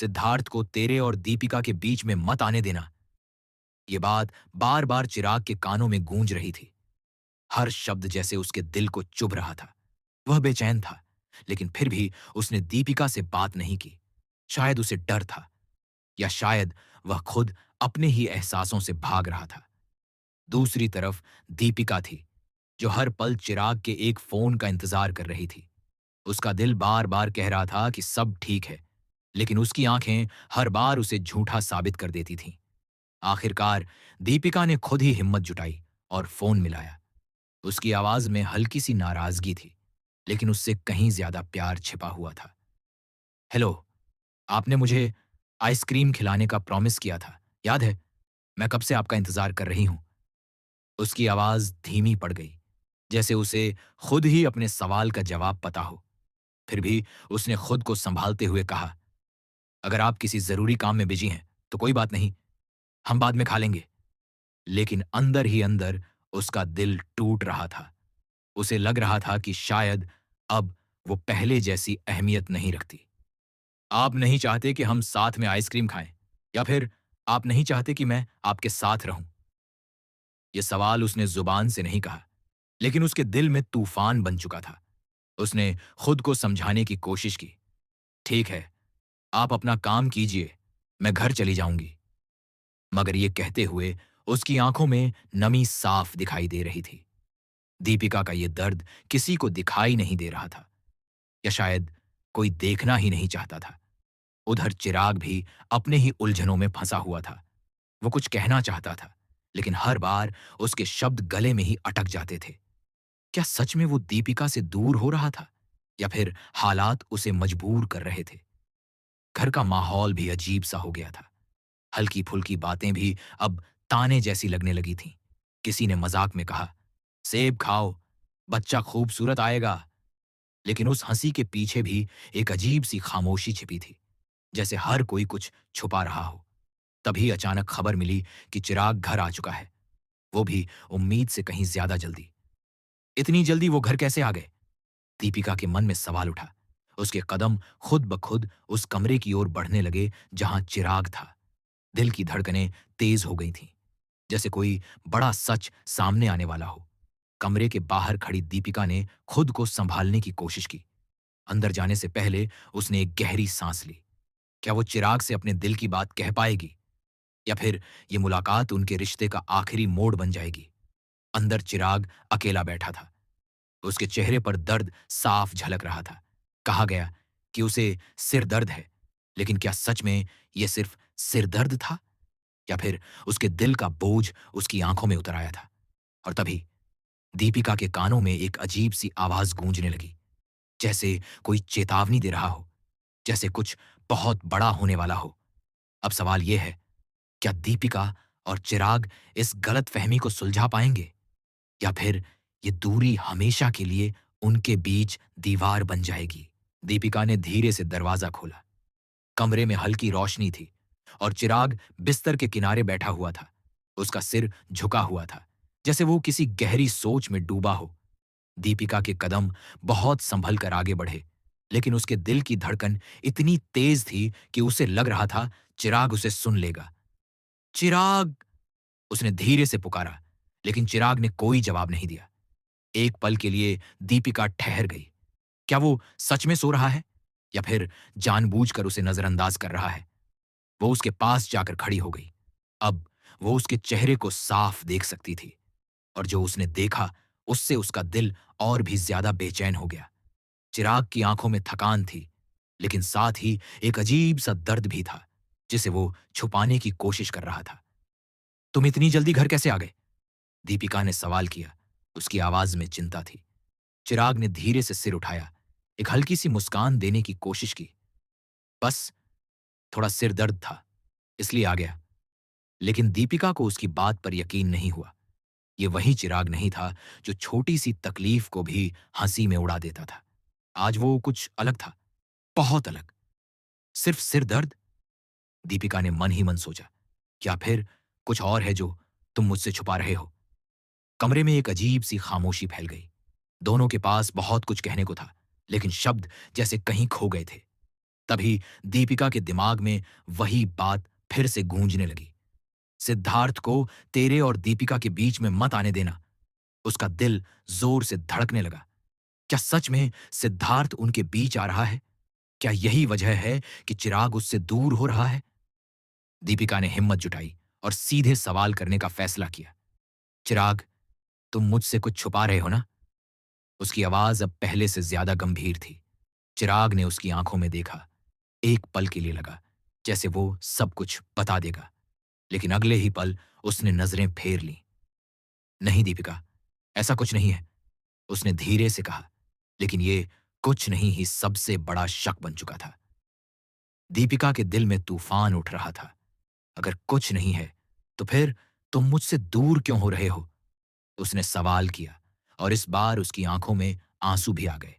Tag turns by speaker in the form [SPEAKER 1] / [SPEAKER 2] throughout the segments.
[SPEAKER 1] सिद्धार्थ को तेरे और दीपिका के बीच में मत आने देना। ये बात बार बार चिराग के कानों में गूंज रही थी। हर शब्द जैसे उसके दिल को चुभ रहा था। वह बेचैन था, लेकिन फिर भी उसने दीपिका से बात नहीं की। शायद उसे डर था, या शायद वह खुद अपने ही एहसासों से भाग रहा था। दूसरी तरफ दीपिका थी, जो हर पल चिराग के एक फोन का इंतजार कर रही थी। उसका दिल बार बार कह रहा था कि सब ठीक है, लेकिन उसकी आंखें हर बार उसे झूठा साबित कर देती थीं। आखिरकार दीपिका ने खुद ही हिम्मत जुटाई और फोन मिलाया। उसकी आवाज में हल्की सी नाराजगी थी, लेकिन उससे कहीं ज्यादा प्यार छिपा हुआ था। हेलो, आपने मुझे आइसक्रीम खिलाने का प्रॉमिस किया था, याद है? मैं कब से आपका इंतजार कर रही हूं। उसकी आवाज धीमी पड़ गई, जैसे उसे खुद ही अपने सवाल का जवाब पता हो। फिर भी उसने खुद को संभालते हुए कहा, अगर आप किसी जरूरी काम में बिजी हैं तो कोई बात नहीं, हम बाद में खा लेंगे। लेकिन अंदर ही अंदर उसका दिल टूट रहा था। उसे लग रहा था कि शायद अब वो पहले जैसी अहमियत नहीं रखती। आप नहीं चाहते कि हम साथ में आइसक्रीम खाएं, या फिर आप नहीं चाहते कि मैं आपके साथ रहूं? यह सवाल उसने जुबान से नहीं कहा, लेकिन उसके दिल में तूफान बन चुका था। उसने खुद को समझाने की कोशिश की। ठीक है, आप अपना काम कीजिए, मैं घर चली जाऊंगी। मगर ये कहते हुए उसकी आंखों में नमी साफ दिखाई दे रही थी। दीपिका का ये दर्द किसी को दिखाई नहीं दे रहा था, या शायद कोई देखना ही नहीं चाहता था। उधर चिराग भी अपने ही उलझनों में फंसा हुआ था। वो कुछ कहना चाहता था, लेकिन हर बार उसके शब्द गले में ही अटक जाते थे। क्या सच में वो दीपिका से दूर हो रहा था, या फिर हालात उसे मजबूर कर रहे थे? घर का माहौल भी अजीब सा हो गया था। हल्की फुल्की बातें भी अब ताने जैसी लगने लगी थीं। किसी ने मजाक में कहा, सेब खाओ, बच्चा खूबसूरत आएगा। लेकिन उस हंसी के पीछे भी एक अजीब सी खामोशी छिपी थी, जैसे हर कोई कुछ छुपा रहा हो। तभी अचानक खबर मिली कि चिराग घर आ चुका है, वो भी उम्मीद से कहीं ज्यादा जल्दी। इतनी जल्दी वो घर कैसे आ गए? दीपिका के मन में सवाल उठा। उसके कदम खुद ब खुद उस कमरे की ओर बढ़ने लगे जहां चिराग था। दिल की धड़कनें तेज हो गई थीं, जैसे कोई बड़ा सच सामने आने वाला हो। कमरे के बाहर खड़ी दीपिका ने खुद को संभालने की कोशिश की। अंदर जाने से पहले उसने एक गहरी सांस ली। क्या वो चिराग से अपने दिल की बात कह पाएगी, या फिर ये मुलाकात उनके रिश्ते का आखिरी मोड़ बन जाएगी? अंदर चिराग अकेला बैठा था। उसके चेहरे पर दर्द साफ झलक रहा था। कहा गया कि उसे सिर दर्द है, लेकिन क्या सच में यह सिर्फ सिर दर्द था, या फिर उसके दिल का बोझ उसकी आंखों में उतर आया था? और तभी दीपिका के कानों में एक अजीब सी आवाज गूंजने लगी, जैसे कोई चेतावनी दे रहा हो, जैसे कुछ बहुत बड़ा होने वाला हो। अब सवाल यह है, क्या दीपिका और चिराग इस गलतफहमी को सुलझा पाएंगे, या फिर ये दूरी हमेशा के लिए उनके बीच दीवार बन जाएगी? दीपिका ने धीरे से दरवाजा खोला। कमरे में हल्की रोशनी थी, और चिराग बिस्तर के किनारे बैठा हुआ था। उसका सिर झुका हुआ था, जैसे वो किसी गहरी सोच में डूबा हो। दीपिका के कदम बहुत संभल कर आगे बढ़े, लेकिन उसके दिल की धड़कन इतनी तेज थी कि उसे लग रहा था चिराग उसे सुन लेगा। चिराग! उसने धीरे से पुकारा, लेकिन चिराग ने कोई जवाब नहीं दिया। एक पल के लिए दीपिका ठहर गई। क्या वो सच में सो रहा है, या फिर जानबूझकर उसे नजरअंदाज कर रहा है? वो उसके पास जाकर खड़ी हो गई। अब वो उसके चेहरे को साफ देख सकती थी, और जो उसने देखा उससे उसका दिल और भी ज्यादा बेचैन हो गया। चिराग की आंखों में थकान थी, लेकिन साथ ही एक अजीब सा दर्द भी था, जिसे वो छुपाने की कोशिश कर रहा था। तुम इतनी जल्दी घर कैसे आ गए? दीपिका ने सवाल किया। उसकी आवाज में चिंता थी। चिराग ने धीरे से सिर उठाया, एक हल्की सी मुस्कान देने की कोशिश की। बस थोड़ा सिर दर्द था, इसलिए आ गया। लेकिन दीपिका को उसकी बात पर यकीन नहीं हुआ। ये वही चिराग नहीं था जो छोटी सी तकलीफ को भी हंसी में उड़ा देता था। आज वो कुछ अलग था, बहुत अलग। सिर्फ सिर दर्द? दीपिका ने मन ही मन सोचा। क्या फिर कुछ और है जो तुम मुझसे छुपा रहे हो? कमरे में एक अजीब सी खामोशी फैल गई। दोनों के पास बहुत कुछ कहने को था, लेकिन शब्द जैसे कहीं खो गए थे। तभी दीपिका के दिमाग में वही बात फिर से गूंजने लगी। सिद्धार्थ को तेरे और दीपिका के बीच में मत आने देना। उसका दिल जोर से धड़कने लगा। क्या सच में सिद्धार्थ उनके बीच आ रहा है? क्या यही वजह है कि चिराग उससे दूर हो रहा है? दीपिका ने हिम्मत जुटाई और सीधे सवाल करने का फैसला किया। चिराग, तुम मुझसे कुछ छुपा रहे हो ना? उसकी आवाज अब पहले से ज्यादा गंभीर थी। चिराग ने उसकी आंखों में देखा। एक पल के लिए लगा जैसे वो सब कुछ बता देगा, लेकिन अगले ही पल उसने नजरें फेर लीं। नहीं दीपिका, ऐसा कुछ नहीं है, उसने धीरे से कहा, लेकिन ये कुछ नहीं ही सबसे बड़ा शक बन चुका था। दीपिका के दिल में तूफान उठ रहा था। अगर कुछ नहीं है, तो फिर तुम मुझसे दूर क्यों हो रहे हो? उसने सवाल किया और इस बार उसकी आंखों में आंसू भी आ गए।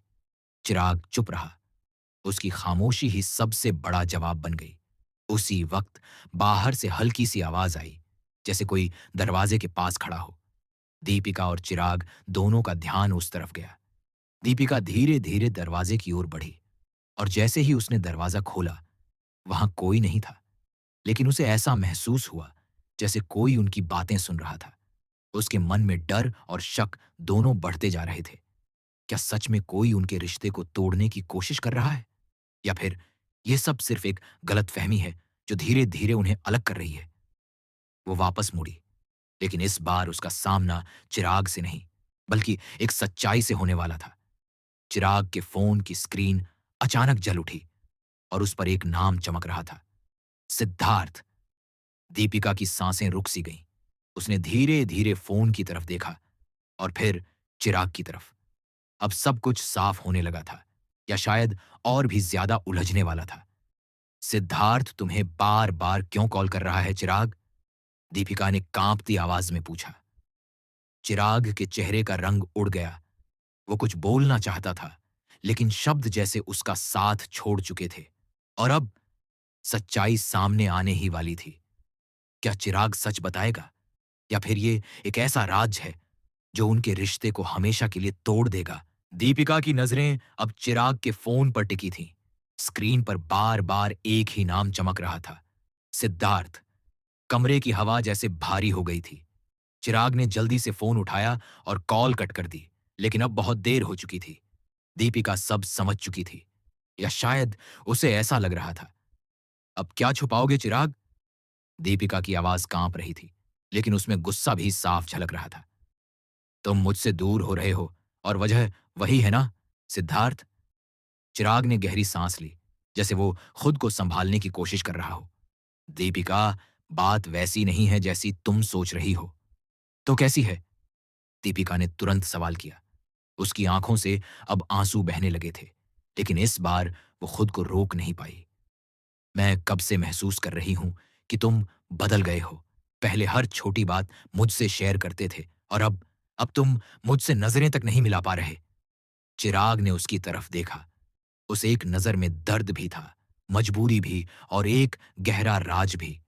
[SPEAKER 1] चिराग चुप रहा। उसकी खामोशी ही सबसे बड़ा जवाब बन गई। उसी वक्त बाहर से हल्की सी आवाज आई, जैसे कोई दरवाजे के पास खड़ा हो। दीपिका और चिराग दोनों का ध्यान उस तरफ गया। दीपिका धीरे धीरे दरवाजे की ओर बढ़ी और जैसे ही उसने दरवाजा खोला, वहां कोई नहीं था, लेकिन उसे ऐसा महसूस हुआ जैसे कोई उनकी बातें सुन रहा था। उसके मन में डर और शक दोनों बढ़ते जा रहे थे। क्या सच में कोई उनके रिश्ते को तोड़ने की कोशिश कर रहा है, या फिर यह सब सिर्फ एक गलतफहमी है जो धीरे धीरे उन्हें अलग कर रही है? वो वापस मुड़ी, लेकिन इस बार उसका सामना चिराग से नहीं, बल्कि एक सच्चाई से होने वाला था। चिराग के फोन की स्क्रीन अचानक जल उठी और उस पर एक नाम चमक रहा था, सिद्धार्थ। दीपिका की सांसें रुक सी गईं। उसने धीरे धीरे फोन की तरफ देखा और फिर चिराग की तरफ। अब सब कुछ साफ होने लगा था, या शायद और भी ज्यादा उलझने वाला था। सिद्धार्थ तुम्हें बार बार क्यों कॉल कर रहा है चिराग? दीपिका ने कांपती आवाज में पूछा। चिराग के चेहरे का रंग उड़ गया। वो कुछ बोलना चाहता था, लेकिन शब्द जैसे उसका साथ छोड़ चुके थे। और अब सच्चाई सामने आने ही वाली थी। क्या चिराग सच बताएगा, या फिर ये एक ऐसा राज है जो उनके रिश्ते को हमेशा के लिए तोड़ देगा? दीपिका की नजरें अब चिराग के फोन पर टिकी थीं। स्क्रीन पर बार बार एक ही नाम चमक रहा था, सिद्धार्थ। कमरे की हवा जैसे भारी हो गई थी। चिराग ने जल्दी से फोन उठाया और कॉल कट कर दी, लेकिन अब बहुत देर हो चुकी थी। दीपिका सब समझ चुकी थी, या शायद उसे ऐसा लग रहा था। अब क्या छुपाओगे चिराग? दीपिका की आवाज कांप रही थी, लेकिन उसमें गुस्सा भी साफ झलक रहा था। तुम मुझसे दूर हो रहे हो, और वजह वही है ना, सिद्धार्थ? चिराग ने गहरी सांस ली, जैसे वो खुद को संभालने की कोशिश कर रहा हो। दीपिका, बात वैसी नहीं है जैसी तुम सोच रही हो। तो कैसी है? दीपिका ने तुरंत सवाल किया। उसकी आंखों से अब आंसू बहने लगे थे, लेकिन इस बार वो खुद को रोक नहीं पाई। मैं कब से महसूस कर रही हूं कि तुम बदल गए हो। पहले हर छोटी बात मुझसे शेयर करते थे, और अब तुम मुझसे नजरें तक नहीं मिला पा रहे। चिराग ने उसकी तरफ देखा। उस एक नजर में दर्द भी था, मजबूरी भी, और एक गहरा राज भी।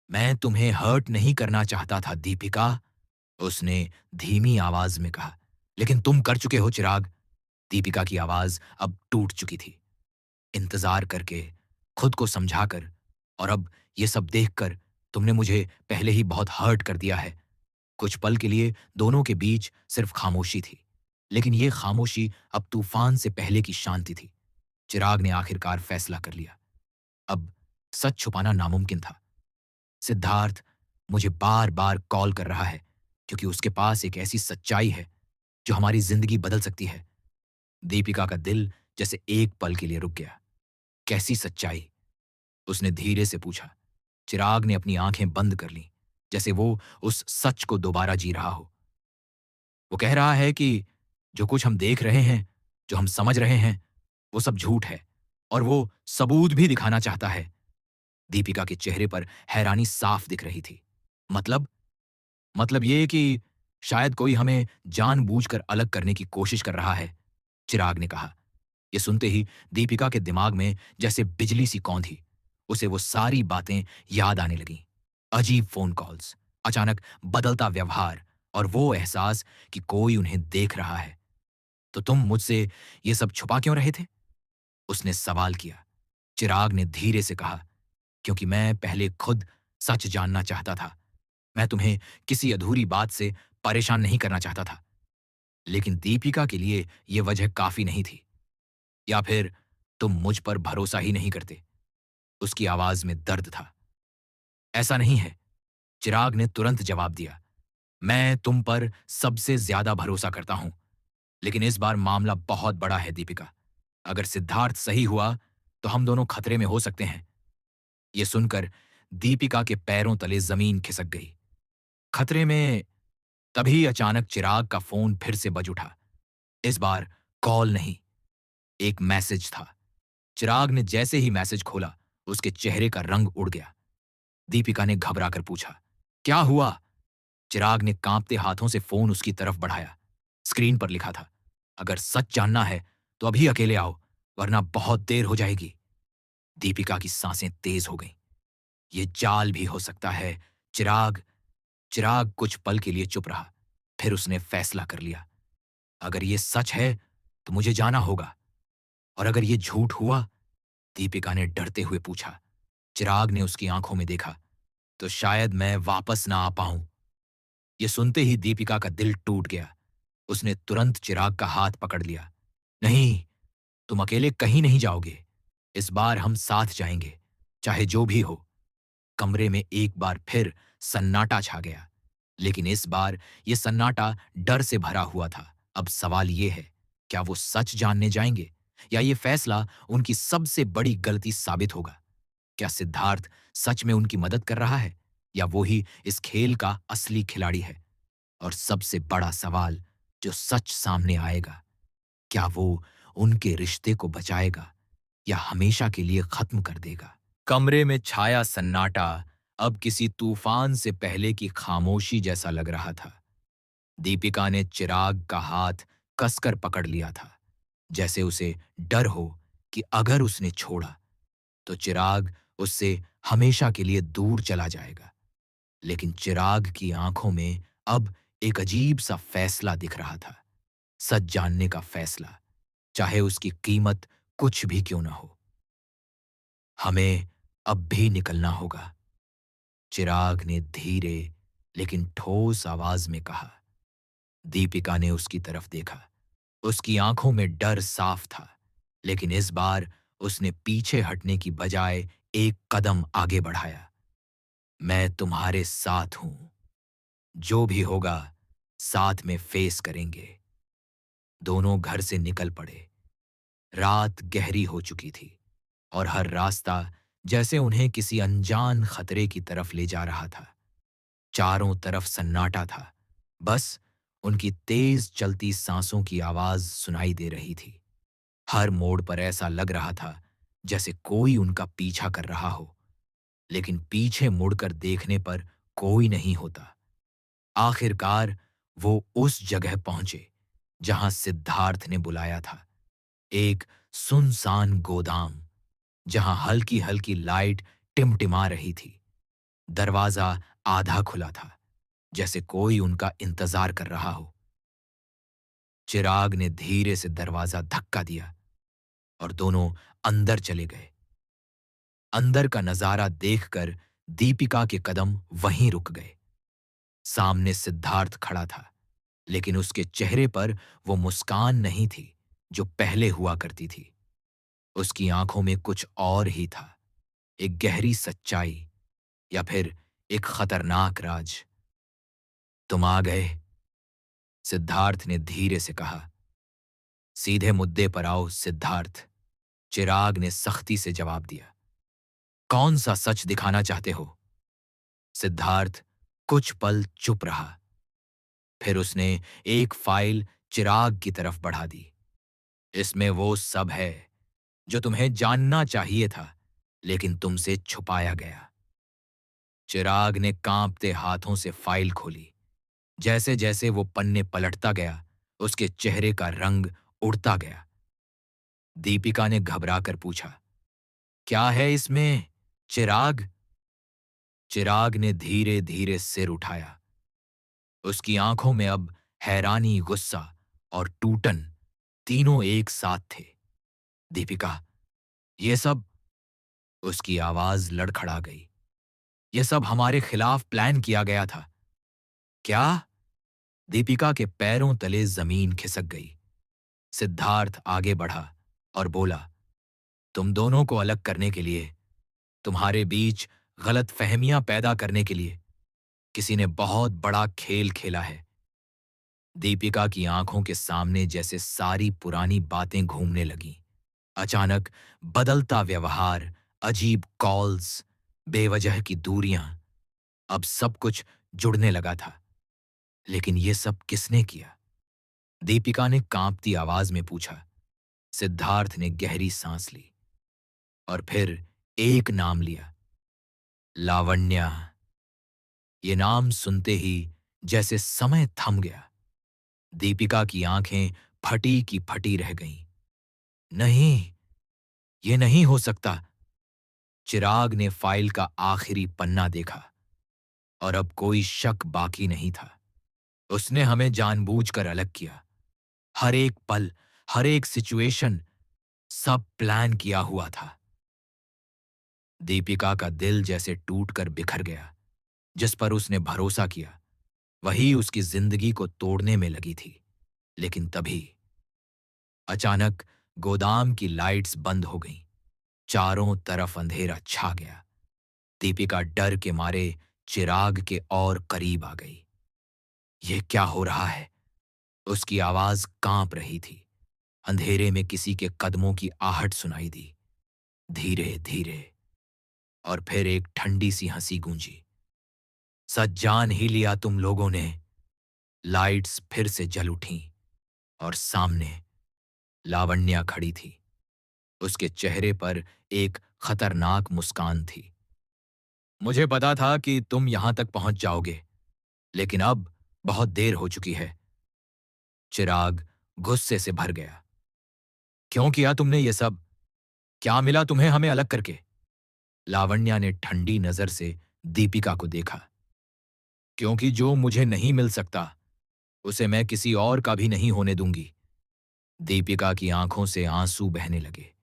[SPEAKER 1] मैं तुम्हें हर्ट नहीं करना चाहता था दीपिका, उसने धीमी आवाज में कहा, लेकिन तुम कर चुके हो चिराग। दीपिका की आवाज अब टूट चुकी थी। इंतजार करके, खुद को समझाकर, और अब ये सब देखकर तुमने मुझे पहले ही बहुत हर्ट कर दिया है। कुछ पल के लिए दोनों के बीच सिर्फ खामोशी थी, लेकिन ये खामोशी अब तूफान से पहले की शांति थी। चिराग ने आखिरकार फैसला कर लिया। अब सच छुपाना नामुमकिन था। सिद्धार्थ मुझे बार बार कॉल कर रहा है, क्योंकि उसके पास एक ऐसी सच्चाई है जो हमारी जिंदगी बदल सकती है। दीपिका का दिल जैसे एक पल के लिए रुक गया। कैसी सच्चाई? उसने धीरे से पूछा। चिराग ने अपनी आंखें बंद कर लीं, जैसे वो उस सच को दोबारा जी रहा हो। वो कह रहा है कि जो कुछ हम देख रहे हैं, जो हम समझ रहे हैं, वो सब झूठ है, और वो सबूत भी दिखाना चाहता है। दीपिका के चेहरे पर हैरानी साफ दिख रही थी। मतलब मतलब ये कि शायद कोई हमें जानबूझकर अलग करने की कोशिश कर रहा है, चिराग ने कहा। ये सुनते ही दीपिका के दिमाग में जैसे बिजली सी कौंधी। उसे वो सारी बातें याद आने लगीं। अजीब फोन कॉल्स, अचानक बदलता व्यवहार, और वो एहसास कि कोई उन्हें देख रहा है। तो तुम मुझसे ये सब छुपा क्यों रहे थे? उसने सवाल किया। चिराग ने धीरे से कहा, क्योंकि मैं पहले खुद सच जानना चाहता था। मैं तुम्हें किसी अधूरी बात से परेशान नहीं करना चाहता था। लेकिन दीपिका के लिए यह वजह काफी नहीं थी। या फिर तुम मुझ पर भरोसा ही नहीं करते? उसकी आवाज में दर्द था। ऐसा नहीं है, चिराग ने तुरंत जवाब दिया। मैं तुम पर सबसे ज्यादा भरोसा करता हूं, लेकिन इस बार मामला बहुत बड़ा है दीपिका। अगर सिद्धार्थ सही हुआ तो हम दोनों खतरे में हो सकते हैं। यह सुनकर दीपिका के पैरों तले जमीन खिसक गई। खतरे में? तभी अचानक चिराग का फोन फिर से बज उठा। इस बार कॉल नहीं, एक मैसेज था। चिराग ने जैसे ही मैसेज खोला, उसके चेहरे का रंग उड़ गया। दीपिका ने घबराकर पूछा, क्या हुआ? चिराग ने कांपते हाथों से फोन उसकी तरफ बढ़ाया। स्क्रीन पर लिखा था, अगर सच जानना है तो अभी अकेले आओ, वरना बहुत देर हो जाएगी। दीपिका की सांसें तेज हो गईं। ये जाल भी हो सकता है। चिराग चिराग कुछ पल के लिए चुप रहा। फिर उसने फैसला कर लिया, अगर ये सच है तो मुझे जाना होगा। और अगर ये झूठ हुआ? दीपिका ने डरते हुए पूछा। चिराग ने उसकी आंखों में देखा, तो शायद मैं वापस ना आ पाऊं। ये सुनते ही दीपिका का दिल टूट गया। उसने तुरंत चिराग का हाथ पकड़ लिया। नहीं, तुम अकेले कहीं नहीं जाओगे। इस बार हम साथ जाएंगे, चाहे जो भी हो। कमरे में एक बार फिर सन्नाटा छा गया, लेकिन इस बार यह सन्नाटा डर से भरा हुआ था। अब सवाल यह है, क्या वो सच जानने जाएंगे, या ये फैसला उनकी सबसे बड़ी गलती साबित होगा? क्या सिद्धार्थ सच में उनकी मदद कर रहा है, या वो ही इस खेल का असली खिलाड़ी है? और सबसे बड़ा सवाल जो सच सामने आएगा, क्या वो उनके रिश्ते को बचाएगा या हमेशा के लिए खत्म कर देगा? कमरे में छाया सन्नाटा अब किसी तूफान से पहले की खामोशी जैसा लग रहा था। दीपिका ने चिराग का हाथ कसकर पकड़ लिया था, जैसे उसे डर हो कि अगर उसने छोड़ा तो चिराग उससे हमेशा के लिए दूर चला जाएगा। लेकिन चिराग की आंखों में अब एक अजीब सा फैसला दिख रहा था, सच जानने का फैसला, चाहे उसकी कीमत कुछ भी क्यों ना हो। हमें अब भी निकलना होगा, चिराग ने धीरे लेकिन ठोस आवाज में कहा। दीपिका ने उसकी तरफ देखा। उसकी आंखों में डर साफ था, लेकिन इस बार उसने पीछे हटने की बजाय एक कदम आगे बढ़ाया। मैं तुम्हारे साथ हूं, जो भी होगा साथ में फेस करेंगे। दोनों घर से निकल पड़े। रात गहरी हो चुकी थी और हर रास्ता जैसे उन्हें किसी अनजान खतरे की तरफ ले जा रहा था। चारों तरफ सन्नाटा था, बस उनकी तेज चलती सांसों की आवाज सुनाई दे रही थी। हर मोड़ पर ऐसा लग रहा था जैसे कोई उनका पीछा कर रहा हो, लेकिन पीछे मुड़कर देखने पर कोई नहीं होता। आखिरकार वो उस जगह पहुंचे जहां सिद्धार्थ ने बुलाया था। एक सुनसान गोदाम, जहां हल्की हल्की लाइट टिमटिमा रही थी। दरवाजा आधा खुला था, जैसे कोई उनका इंतजार कर रहा हो। चिराग ने धीरे से दरवाजा धक्का दिया और दोनों अंदर चले गए। अंदर का नजारा देखकर दीपिका के कदम वहीं रुक गए। सामने सिद्धार्थ खड़ा था, लेकिन उसके चेहरे पर वो मुस्कान नहीं थी जो पहले हुआ करती थी। उसकी आंखों में कुछ और ही था, एक गहरी सच्चाई, या फिर एक खतरनाक राज। तुम आ गए, सिद्धार्थ ने धीरे से कहा। सीधे मुद्दे पर आओ सिद्धार्थ, चिराग ने सख्ती से जवाब दिया। कौन सा सच दिखाना चाहते हो? सिद्धार्थ कुछ पल चुप रहा। फिर उसने एक फाइल चिराग की तरफ बढ़ा दी। इसमें वो सब है जो तुम्हें जानना चाहिए था, लेकिन तुमसे छुपाया गया। चिराग ने कांपते हाथों से फाइल खोली। जैसे जैसे वो पन्ने पलटता गया, उसके चेहरे का रंग उड़ता गया। दीपिका ने घबराकर पूछा, क्या है इसमें चिराग? चिराग ने धीरे धीरे सिर उठाया। उसकी आंखों में अब हैरानी, गुस्सा और टूटन तीनों एक साथ थे। दीपिका, ये सब उसकी आवाज लड़खड़ा गई। यह सब हमारे खिलाफ प्लान किया गया था। क्या? दीपिका के पैरों तले जमीन खिसक गई। सिद्धार्थ आगे बढ़ा और बोला, तुम दोनों को अलग करने के लिए, तुम्हारे बीच गलत फहमियां पैदा करने के लिए किसी ने बहुत बड़ा खेल खेला है। दीपिका की आंखों के सामने जैसे सारी पुरानी बातें घूमने लगीं। अचानक बदलता व्यवहार, अजीब कॉल्स, बेवजह की दूरियां, अब सब कुछ जुड़ने लगा था। लेकिन ये सब किसने किया? दीपिका ने कांपती आवाज में पूछा। सिद्धार्थ ने गहरी सांस ली और फिर एक नाम लिया, लावण्या। ये नाम सुनते ही जैसे समय थम गया। दीपिका की आंखें फटी की फटी रह गईं। नहीं, ये नहीं हो सकता। चिराग ने फाइल का आखिरी पन्ना देखा और अब कोई शक बाकी नहीं था। उसने हमें जानबूझकर अलग किया। हर एक पल, हर एक सिचुएशन, सब प्लान किया हुआ था। दीपिका का दिल जैसे टूटकर बिखर गया। जिस पर उसने भरोसा किया, वही उसकी जिंदगी को तोड़ने में लगी थी। लेकिन तभी अचानक गोदाम की लाइट्स बंद हो गईं। चारों तरफ अंधेरा छा गया। दीपिका डर के मारे चिराग के और करीब आ गई। यह क्या हो रहा है? उसकी आवाज कांप रही थी। अंधेरे में किसी के कदमों की आहट सुनाई दी, धीरे धीरे। और फिर एक ठंडी सी हंसी गूंजी। सच जान ही लिया तुम लोगों ने। लाइट्स फिर से जल उठीं और सामने लावण्या खड़ी थी। उसके चेहरे पर एक खतरनाक मुस्कान थी। मुझे पता था कि तुम यहां तक पहुंच जाओगे, लेकिन अब बहुत देर हो चुकी है। चिराग गुस्से से भर गया। क्यों किया तुमने ये सब? क्या मिला तुम्हें हमें अलग करके? लावण्या ने ठंडी नजर से दीपिका को देखा। क्योंकि जो मुझे नहीं मिल सकता, उसे मैं किसी और का भी नहीं होने दूंगी। दीपिका की आंखों से आंसू बहने लगे,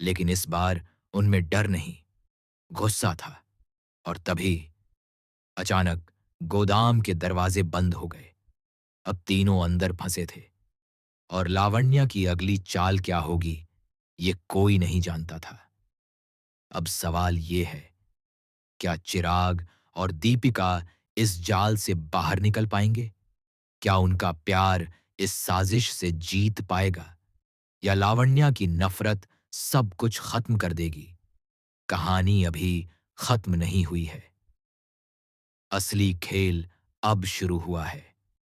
[SPEAKER 1] लेकिन इस बार उनमें डर नहीं, गुस्सा था। और तभी अचानक गोदाम के दरवाजे बंद हो गए। अब तीनों अंदर फंसे थे और लावण्या की अगली चाल क्या होगी, ये कोई नहीं जानता था। अब सवाल ये है, क्या चिराग और दीपिका इस जाल से बाहर निकल पाएंगे? क्या उनका प्यार इस साजिश से जीत पाएगा, या लावण्या की नफरत सब कुछ खत्म कर देगी? कहानी अभी खत्म नहीं हुई है। असली खेल अब शुरू हुआ है।